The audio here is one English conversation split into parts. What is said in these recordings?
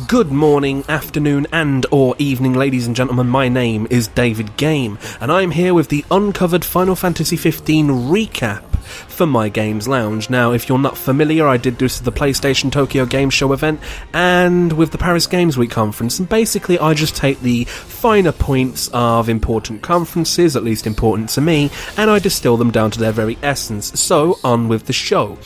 Good morning, afternoon and or evening, ladies and gentlemen. My name is David Game, and I'm here with the uncovered Final Fantasy XV recap for My Games Lounge. Now, if you're not familiar, I did this at the PlayStation Tokyo Game Show event and with the Paris Games Week conference, and basically I just take the finer points of important conferences, at least important to me, and I distill them down to their very essence. So, on with the show.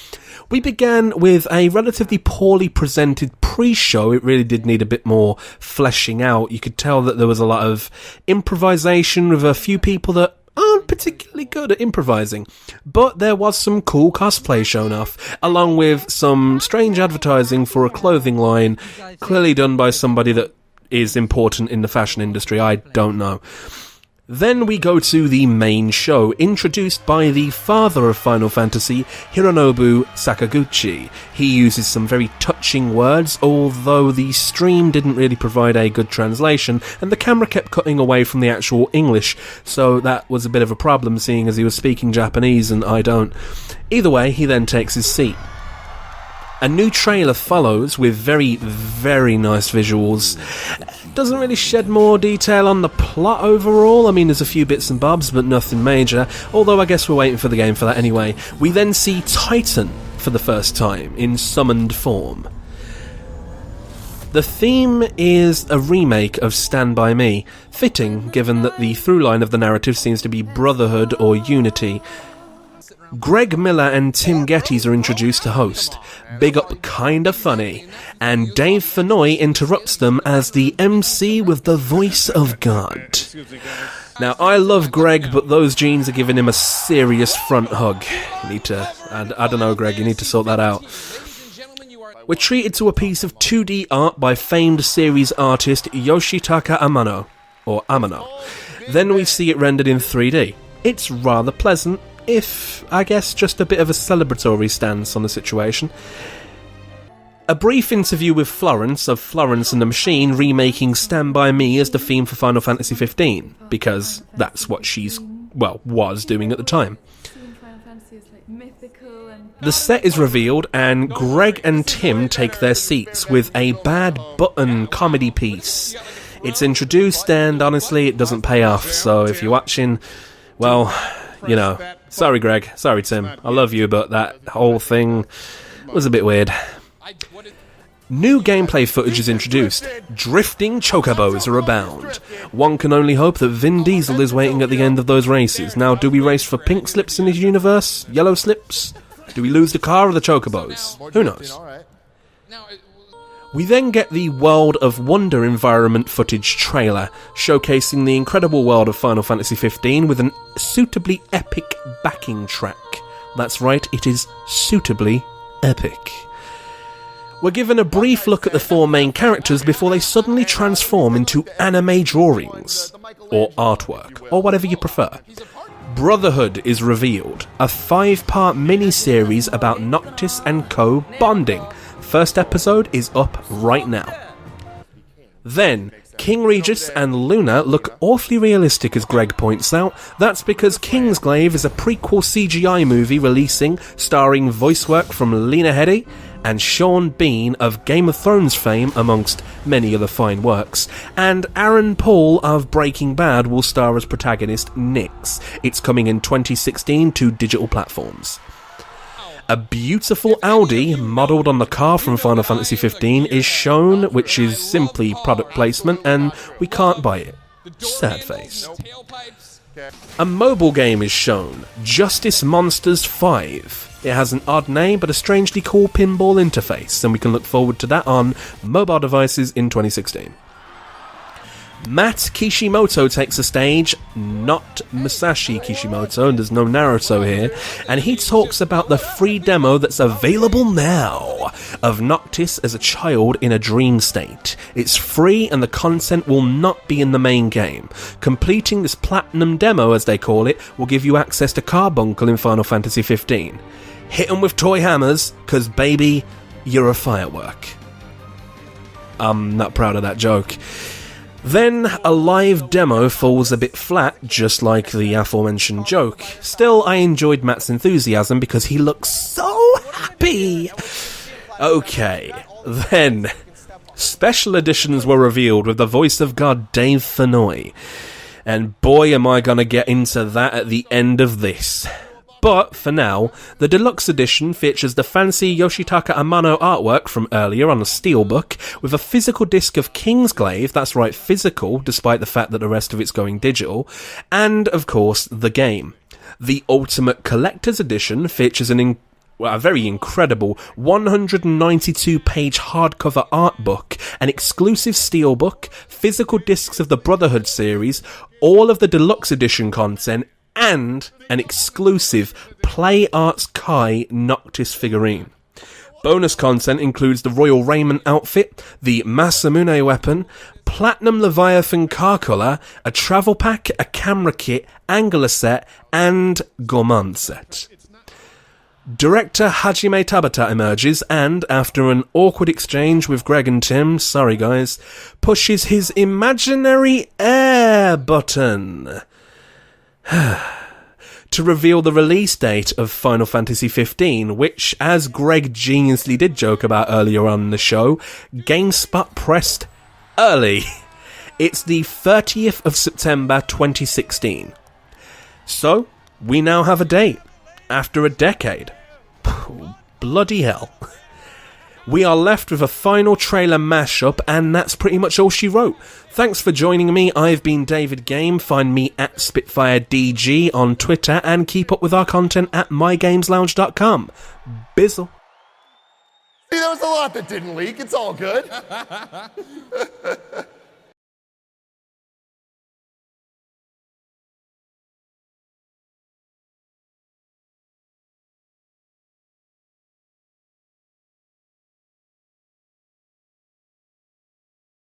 We began with a relatively poorly presented pre-show. It really did need a bit more fleshing out. You could tell that there was a lot of improvisation with a few people that aren't particularly good at improvising. But there was some cool cosplay shown off, along with some strange advertising for a clothing line, clearly done by somebody that is important in the fashion industry. I don't know. Then we go to the main show, introduced by the father of Final Fantasy, Hironobu Sakaguchi. He uses some very touching words, although the stream didn't really provide a good translation, and the camera kept cutting away from the actual English, so that was a bit of a problem, seeing as he was speaking Japanese and I don't. Either way, he then takes his seat. A new trailer follows with very, very nice visuals. Doesn't really shed more detail on the plot overall. I mean, there's a few bits and bobs, but nothing major. Although I guess we're waiting for the game for that anyway. We then see Titan for the first time in summoned form. The theme is a remake of Stand By Me, fitting given that the through line of the narrative seems to be brotherhood or unity. Greg Miller and Tim Gettys are introduced to host. Big up Kinda Funny. And Dave Fennoy interrupts them as the MC with the voice of God. Now, I love Greg, but those jeans are giving him a serious front hug. You need to... I don't know, Greg, you need to sort that out. We're treated to a piece of 2D art by famed series artist Yoshitaka Amano. Or Amano. Then we see it rendered in 3D. It's rather pleasant, if, I guess, just a bit of a celebratory stance on the situation. A brief interview with Florence of Florence and the Machine remaking Stand By Me as the theme for Final Fantasy XV, because that's what she's, was doing at the time. The set is revealed and Greg and Tim take their seats with a bad button comedy piece. It's introduced and honestly it doesn't pay off, so if you're watching, well, you know, sorry Greg, sorry Tim, I love you, but that whole thing was a bit weird. New gameplay footage is introduced. Drifting chocobos are abound. One can only hope that Vin Diesel is waiting at the end of those races. Now, do we race for pink slips in his universe? Yellow slips? Do we lose the car or the chocobos? Who knows? We then get the World of Wonder environment footage trailer, showcasing the incredible world of Final Fantasy XV with an suitably epic backing track. That's right, it is suitably epic. We're given a brief look at the four main characters before they suddenly transform into anime drawings, or artwork, or whatever you prefer. Brotherhood is revealed, a 5-part mini-series about Noctis and Co. bonding. First episode is up right now. Then, King Regis and Luna look awfully realistic, as Greg points out. That's because Kingsglaive is a prequel CGI movie releasing, starring voice work from Lena Headey and Sean Bean of Game of Thrones fame, amongst many other fine works, and Aaron Paul of Breaking Bad will star as protagonist Nyx. It's coming in 2016 to digital platforms. A beautiful Audi, modelled on the car from Final Fantasy XV, is shown, which is simply product placement, and we can't buy it. Sad face. A mobile game is shown, Justice Monsters 5. It has an odd name, but a strangely cool pinball interface, and we can look forward to that on mobile devices in 2016. Matt Kishimoto takes the stage, not Masashi Kishimoto, and there's no Naruto here, and he talks about the free demo that's available now of Noctis as a child in a dream state. It's free and the content will not be in the main game. Completing this platinum demo, as they call it, will give you access to Carbuncle in Final Fantasy XV. Hit 'em with toy hammers, cause baby, you're a firework. I'm not proud of that joke. Then, a live demo falls a bit flat, just like the aforementioned joke. Still, I enjoyed Matt's enthusiasm because he looks so happy! Okay, then, Special editions were revealed with the voice of God Dave Fennoy. And boy am I gonna get into that at the end of this. But, for now, the deluxe edition features the fancy Yoshitaka Amano artwork from earlier on a steelbook, with a physical disc of Kingsglaive, that's right, physical, despite the fact that the rest of it's going digital, and, of course, the game. The Ultimate Collector's Edition features a very incredible 192-page hardcover art book, an exclusive steelbook, physical discs of the Brotherhood series, all of the deluxe edition content, and an exclusive Play Arts Kai Noctis figurine. Bonus content includes the Royal Raiment outfit, the Masamune weapon, Platinum Leviathan car colour, a travel pack, a camera kit, angler set, and gourmand set. Director Hajime Tabata emerges and, after an awkward exchange with Greg and Tim, sorry guys, pushes his imaginary air button to reveal the release date of Final Fantasy XV, which, as Greg geniusly did joke about earlier on the show, GameSpot pressed early. It's the 30th of September 2016. So, we now have a date, after a decade. Bloody hell. We are left with a final trailer mashup, and that's pretty much all she wrote. Thanks for joining me. I've been David Game. Find me at SpitfireDG on Twitter, and keep up with our content at mygameslounge.com. Bizzle. See, there was a lot that didn't leak. It's all good.